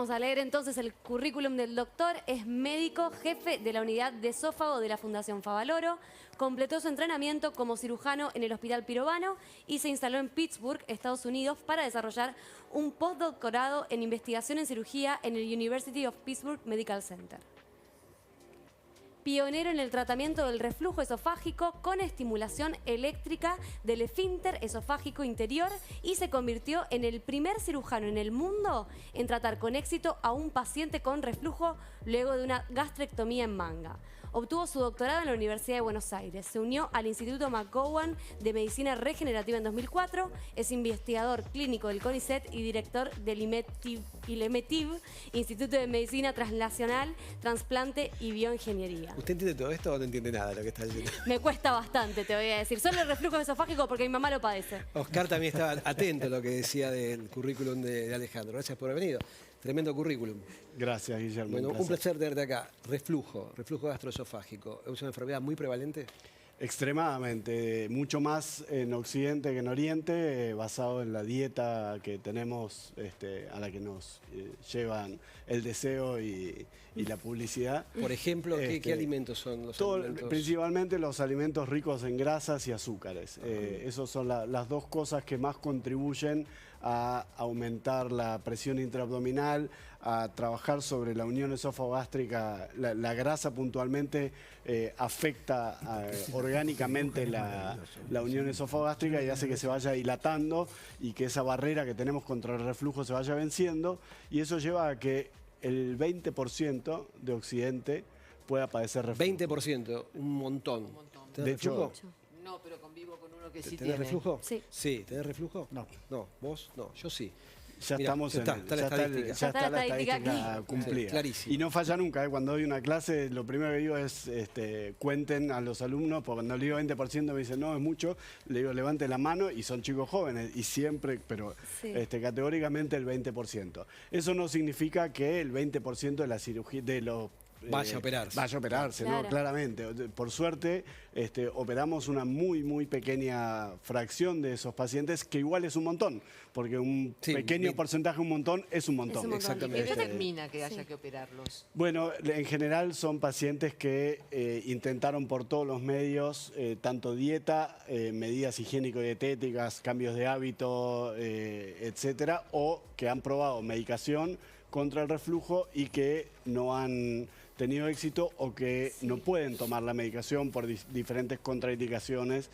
Vamos a leer entonces el currículum del doctor. Es médico, jefe de la unidad de esófago de la Fundación Favaloro. Completó su entrenamiento como cirujano en el Hospital Pirovano y se instaló en Pittsburgh, Estados Unidos, para desarrollar un postdoctorado en investigación en cirugía en el University of Pittsburgh Medical Center. Pionero en el tratamiento del reflujo esofágico con estimulación eléctrica del esfínter esofágico interior y se convirtió en el primer cirujano en el mundo en tratar con éxito a un paciente con reflujo luego de una gastrectomía en manga. Obtuvo su doctorado en la Universidad de Buenos Aires. Se unió al Instituto McGowan de Medicina Regenerativa en 2004. Es investigador clínico del CONICET y director del ILEMETIV, Instituto de Medicina Translacional, Transplante y Bioingeniería. ¿Usted entiende todo esto o no entiende nada de lo que está diciendo? Me cuesta bastante, te voy a decir. Solo el reflujo esofágico porque mi mamá lo padece. Oscar también estaba atento a lo que decía del currículum de Alejandro. Gracias por haber venido. Tremendo currículum. Gracias, Guillermo. Bueno, un placer tenerte acá. Reflujo gastroesofágico. ¿Es una enfermedad muy prevalente? Extremadamente, mucho más en Occidente que en Oriente, basado en la dieta que tenemos, a la que nos llevan el deseo y la publicidad. Por ejemplo, ¿qué alimentos son los alimentos? Principalmente los alimentos ricos en grasas y azúcares. Esas son las dos cosas que más contribuyen a aumentar la presión intraabdominal, a trabajar sobre la unión esófago-gástrica. La grasa puntualmente afecta orgánicamente la unión esófago-gástrica y hace que se vaya dilatando y que esa barrera que tenemos contra el reflujo se vaya venciendo, y eso lleva a que el 20% de Occidente pueda padecer reflujo. 20%, un montón. ¿Tenés De hecho, reflujo? No, pero convivo con uno que sí ¿Tenés tiene. reflujo? Sí. Sí, ¿tenés reflujo? No. No, ¿vos? No, yo sí. Ya Mirá, estamos ya está la estadística cumplida. Sí, clarísimo. Y no falla nunca, cuando doy una clase, lo primero que digo es cuenten a los alumnos, porque cuando le digo 20% me dicen, no, es mucho, le digo, levante la mano, y son chicos jóvenes, y siempre, pero Sí. Categóricamente el 20%. Eso no significa que el 20% de la cirugía, de los Vaya a operarse. Vaya a operarse, Claro. ¿no? Claramente. Por suerte, operamos una muy pequeña fracción de esos pacientes, que igual es un montón, porque un Sí, pequeño porcentaje, un montón, es un montón. Es un montón. Exactamente. ¿Qué determina que haya que operarlos? Bueno, en general son pacientes que intentaron por todos los medios, tanto dieta, medidas higiénico-dietéticas, cambios de hábito, etcétera, o que han probado medicación contra el reflujo y que no han tenido éxito, o que no pueden tomar la medicación por diferentes contraindicaciones,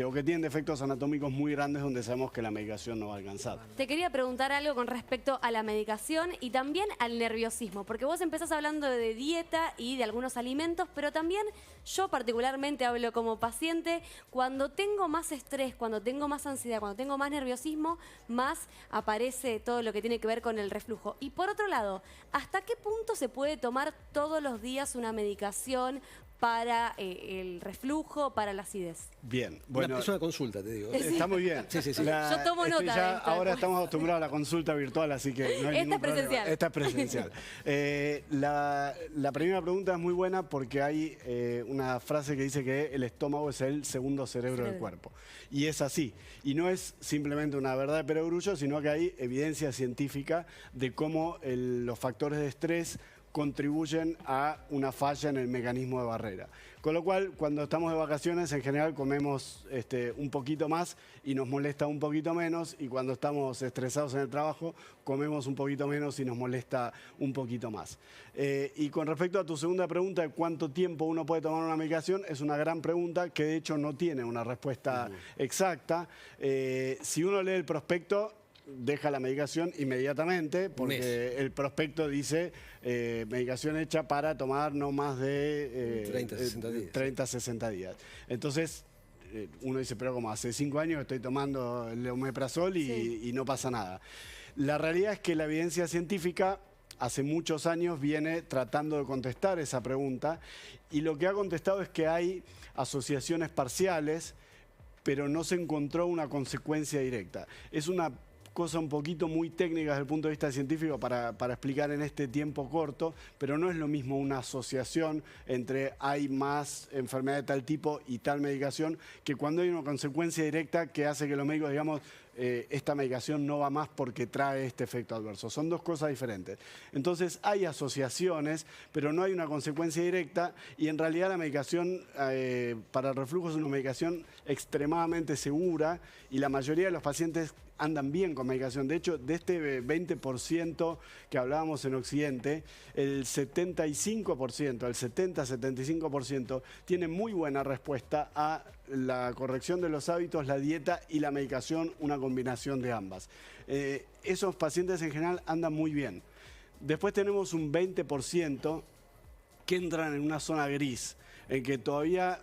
o que tienen defectos anatómicos muy grandes donde sabemos que la medicación no va a alcanzar. Te quería preguntar algo con respecto a la medicación y también al nerviosismo, porque vos empezás hablando de dieta y de algunos alimentos, pero también yo particularmente hablo como paciente. Cuando tengo más estrés, cuando tengo más ansiedad, cuando tengo más nerviosismo, más aparece todo lo que tiene que ver con el reflujo. Y por otro lado, ¿hasta qué punto se puede tomar todos los días una medicación para el reflujo, para la acidez? Bien, bueno. Es una consulta, te digo. Está muy bien. Sí. Yo tomo nota de esta. Ahora estamos acostumbrados a la consulta virtual, así que no hay Esta ningún es presencial. problema. Esta es presencial. La primera pregunta es muy buena porque hay una frase que dice que el estómago es el segundo cerebro del cuerpo. Y es así. Y no es simplemente una verdad de perogrullo, sino que hay evidencia científica de cómo los factores de estrés contribuyen a una falla en el mecanismo de barrera. Con lo cual, cuando estamos de vacaciones, en general comemos un poquito más y nos molesta un poquito menos, y cuando estamos estresados en el trabajo, comemos un poquito menos y nos molesta un poquito más. Y con respecto a tu segunda pregunta de cuánto tiempo uno puede tomar una medicación, es una gran pregunta que de hecho no tiene una respuesta exacta. Si uno lee el prospecto, deja la medicación inmediatamente, porque el prospecto dice medicación hecha para tomar no más de 30 a 60 días. Entonces, uno dice, pero como hace 5 años estoy tomando el omeprazol y no pasa nada. La realidad es que la evidencia científica hace muchos años viene tratando de contestar esa pregunta, y lo que ha contestado es que hay asociaciones parciales, pero no se encontró una consecuencia directa. Es una cosa un poquito muy técnica desde el punto de vista científico para explicar en este tiempo corto, pero no es lo mismo una asociación entre hay más enfermedad de tal tipo y tal medicación, que cuando hay una consecuencia directa que hace que los médicos digamos, esta medicación no va más porque trae este efecto adverso. Son dos cosas diferentes. Entonces hay asociaciones, pero no hay una consecuencia directa y en realidad la medicación para el reflujo es una medicación extremadamente segura y la mayoría de los pacientes andan bien con medicación. De hecho, de este 20% que hablábamos en Occidente, el 75%, el 70-75% tiene muy buena respuesta a la corrección de los hábitos, la dieta y la medicación, una combinación de ambas. Esos pacientes en general andan muy bien. Después tenemos un 20% que entran en una zona gris, en que todavía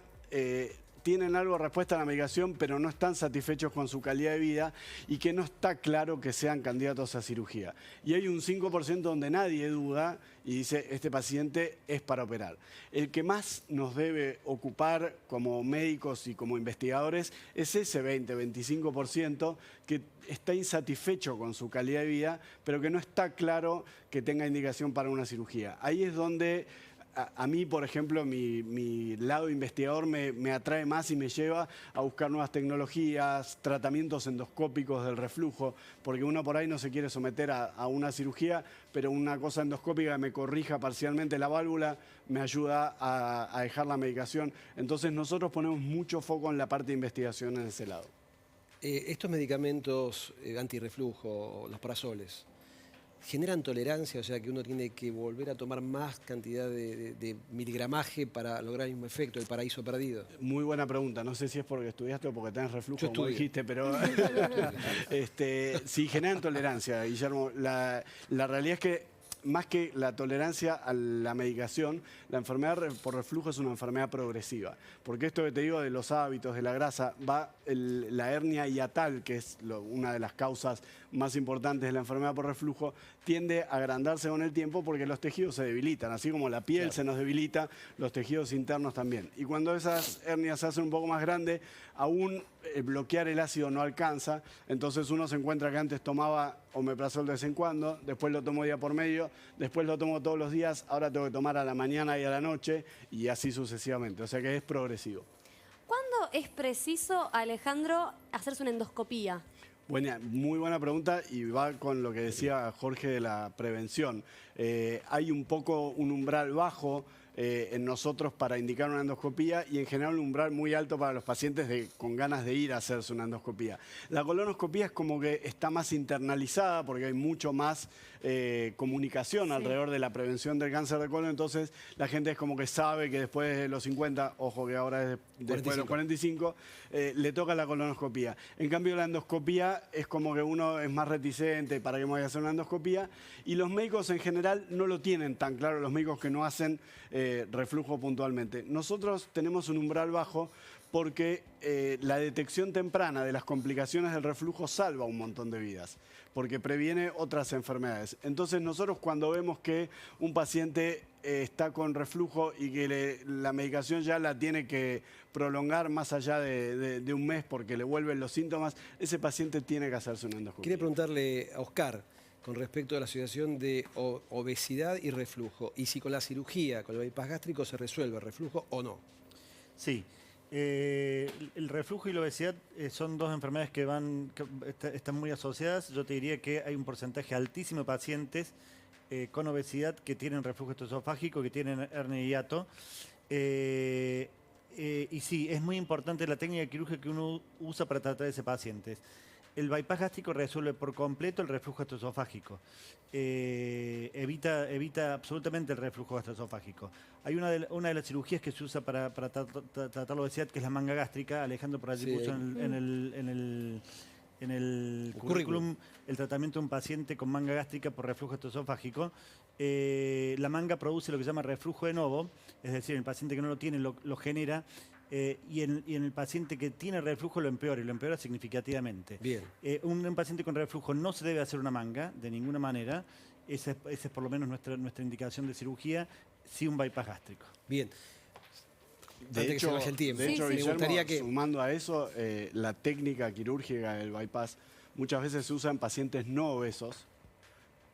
tienen algo de respuesta a la medicación, pero no están satisfechos con su calidad de vida y que no está claro que sean candidatos a cirugía. Y hay un 5% donde nadie duda y dice, este paciente es para operar. El que más nos debe ocupar como médicos y como investigadores es ese 20-25% que está insatisfecho con su calidad de vida, pero que no está claro que tenga indicación para una cirugía. Ahí es donde a mí, por ejemplo, mi lado investigador me atrae más y me lleva a buscar nuevas tecnologías, tratamientos endoscópicos del reflujo, porque uno por ahí no se quiere someter a una cirugía, pero una cosa endoscópica que me corrija parcialmente la válvula me ayuda a dejar la medicación. Entonces nosotros ponemos mucho foco en la parte de investigación en ese lado. Estos medicamentos antirreflujo, los parasoles, ¿generan tolerancia? O sea, que uno tiene que volver a tomar más cantidad de miligramaje para lograr el mismo efecto, el paraíso perdido. Muy buena pregunta. No sé si es porque estudiaste o porque tenés reflujo, como dijiste, pero sí, generan tolerancia, Guillermo. La realidad es que más que la tolerancia a la medicación, la enfermedad por reflujo es una enfermedad progresiva. Porque esto que te digo de los hábitos, de la grasa, la hernia hiatal, que es una de las causas más importantes de la enfermedad por reflujo, tiende a agrandarse con el tiempo porque los tejidos se debilitan. Así como la piel se nos debilita, los tejidos internos también. Y cuando esas hernias se hacen un poco más grandes, aún bloquear el ácido no alcanza. Entonces uno se encuentra que antes tomaba omeprazol de vez en cuando, después lo tomo día por medio, después lo tomo todos los días, ahora tengo que tomar a la mañana y a la noche y así sucesivamente. O sea que es progresivo. ¿Cuándo es preciso, Alejandro, hacerse una endoscopía? Muy buena pregunta y va con lo que decía Jorge de la prevención. Hay un poco un umbral bajo en nosotros para indicar una endoscopía y en general un umbral muy alto para los pacientes con ganas de ir a hacerse una endoscopía. La colonoscopía es como que está más internalizada porque hay mucho más comunicación alrededor de la prevención del cáncer de colon, entonces la gente es como que sabe que después de los 50, ojo que ahora es después de los 45, le toca la colonoscopía. En cambio la endoscopía es como que uno es más reticente, ¿para qué me voy a hacer una endoscopía? Y los médicos en general no lo tienen tan claro, los médicos que no hacen reflujo puntualmente. Nosotros tenemos un umbral bajo porque la detección temprana de las complicaciones del reflujo salva un montón de vidas, porque previene otras enfermedades. Entonces nosotros cuando vemos que un paciente está con reflujo y que la medicación ya la tiene que prolongar más allá de un mes porque le vuelven los síntomas, ese paciente tiene que hacerse una endoscopia. Quería preguntarle a Oscar con respecto a la situación de obesidad y reflujo, y si con la cirugía, con el bypass gástrico, se resuelve el reflujo o no. Sí. El reflujo y la obesidad son dos enfermedades que están muy asociadas. Yo te diría que hay un porcentaje altísimo de pacientes con obesidad que tienen reflujo esofágico, que tienen hernia y hiato. Y sí, es muy importante la técnica quirúrgica que uno usa para tratar a ese paciente. El bypass gástrico resuelve por completo el reflujo gastroesofágico. Evita absolutamente el reflujo gastroesofágico. Hay una de las cirugías que se usa para tratar la obesidad, que es la manga gástrica. Alejandro por allí puso en el currículum el tratamiento de un paciente con manga gástrica por reflujo gastroesofágico. La manga produce lo que se llama reflujo de novo, es decir, el paciente que no lo tiene lo genera. Y en el paciente que tiene reflujo lo empeora significativamente. Bien. Un paciente con reflujo no se debe hacer una manga de ninguna manera. Esa es por lo menos nuestra indicación de cirugía, sí un bypass gástrico. Bien. De hecho, Guillermo, gustaría que, sumando a eso, la técnica quirúrgica del bypass muchas veces se usa en pacientes no obesos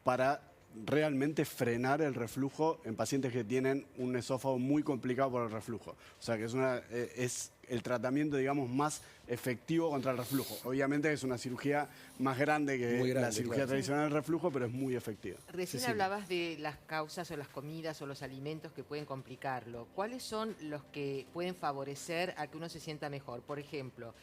para realmente frenar el reflujo en pacientes que tienen un esófago muy complicado por el reflujo. O sea que es el tratamiento, digamos, más efectivo contra el reflujo. Obviamente es una cirugía más grande que Muy grande, la cirugía claro. tradicional del reflujo, pero es muy efectiva. Recién hablabas de las causas o las comidas o los alimentos que pueden complicarlo. ¿Cuáles son los que pueden favorecer a que uno se sienta mejor? Por ejemplo,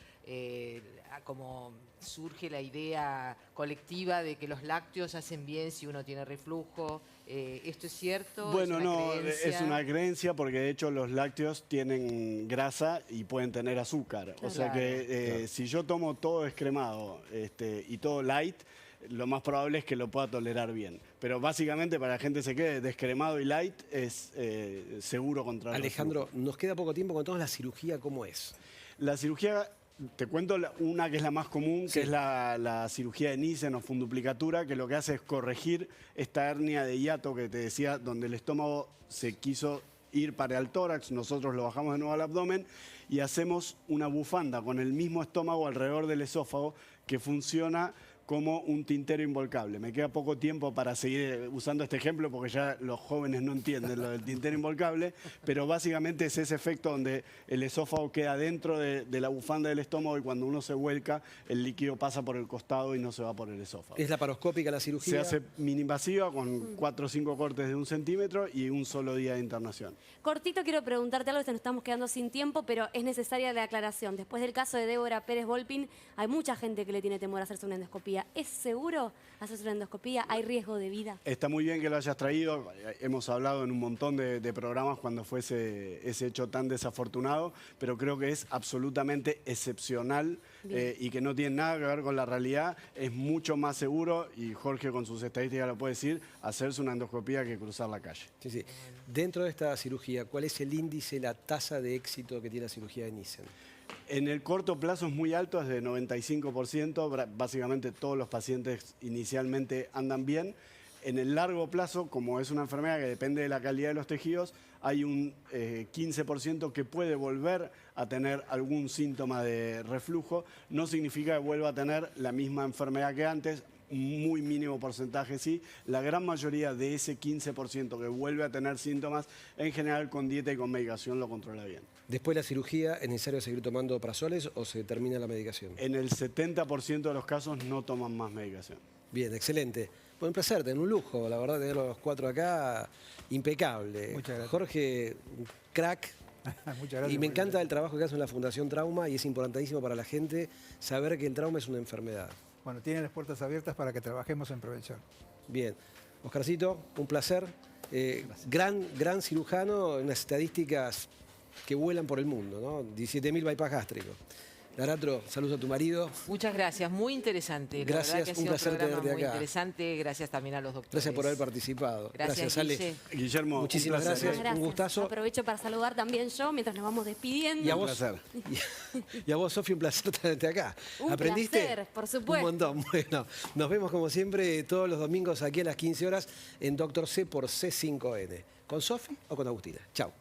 como surge la idea colectiva de que los lácteos hacen bien si uno tiene reflujo. ¿Esto es cierto? Bueno, ¿Es una creencia? es una creencia porque de hecho los lácteos tienen grasa y pueden tener azúcar. O sea que si yo tomo todo descremado y todo light, lo más probable es que lo pueda tolerar bien. Pero básicamente para la gente que se quede descremado y light es seguro contra el Alejandro, nos queda poco tiempo, contanos la cirugía cómo es. La cirugía, te cuento una que es la más común, Sí. que es la cirugía de Nissen o funduplicatura, que lo que hace es corregir esta hernia de hiato que te decía, donde el estómago se quiso ir para el tórax, nosotros lo bajamos de nuevo al abdomen y hacemos una bufanda con el mismo estómago alrededor del esófago que funciona como un tintero involcable. Me queda poco tiempo para seguir usando este ejemplo porque ya los jóvenes no entienden lo del tintero involcable, pero básicamente es ese efecto donde el esófago queda dentro de la bufanda del estómago y cuando uno se vuelca, el líquido pasa por el costado y no se va por el esófago. ¿Es laparoscópica la cirugía? Se hace mini-invasiva con 4 o 5 cortes de 1 centímetro y un solo día de internación. Cortito, quiero preguntarte algo, nos estamos quedando sin tiempo, pero es necesaria la aclaración. Después del caso de Débora Pérez Volpin, hay mucha gente que le tiene temor a hacerse una endoscopía. ¿Es seguro hacerse una endoscopía? ¿Hay riesgo de vida? Está muy bien que lo hayas traído. Hemos hablado en un montón de programas cuando fue ese hecho tan desafortunado, pero creo que es absolutamente excepcional y que no tiene nada que ver con la realidad. Es mucho más seguro, y Jorge con sus estadísticas lo puede decir, hacerse una endoscopía que cruzar la calle. Sí, sí. Dentro de esta cirugía, ¿cuál es el índice, la tasa de éxito que tiene la cirugía de Nissen? En el corto plazo es muy alto, es de 95%, básicamente todos los pacientes inicialmente andan bien. En el largo plazo, como es una enfermedad que depende de la calidad de los tejidos, hay un 15% que puede volver a tener algún síntoma de reflujo. No significa que vuelva a tener la misma enfermedad que antes, muy mínimo porcentaje sí. La gran mayoría de ese 15% que vuelve a tener síntomas, en general con dieta y con medicación lo controla bien. Después de la cirugía, ¿es necesario seguir tomando prazoles o se termina la medicación? En el 70% de los casos no toman más medicación. Bien, excelente. Bueno, un placer, tener un lujo, la verdad, tener los cuatro acá, impecable. Muchas gracias. Jorge, un crack. Muchas gracias. Y me encanta el trabajo que hace en la Fundación Trauma y es importantísimo para la gente saber que el trauma es una enfermedad. Bueno, tienen las puertas abiertas para que trabajemos en prevención. Bien. Oscarcito, un placer. Gran cirujano, unas estadísticas que vuelan por el mundo, ¿no? 17.000 bypass gástricos. Laratro, saludos a tu marido. Muchas gracias, muy interesante. La Gracias, verdad que ha un sido placer programa tenerte muy acá. interesante. Gracias también a los doctores. Gracias por haber participado. Gracias, Ale. Guille. Guillermo, Muchísimas un placer. gracias. Un gustazo. Aprovecho para saludar también yo mientras nos vamos despidiendo. Y a vos, placer. y a vos, Sofi, un placer tenerte acá. Un ¿Aprendiste? placer, por supuesto. Un montón. Bueno, nos vemos como siempre todos los domingos aquí a las 15 horas en Doctor C por C5N. ¿Con Sofi o con Agustina? Chau.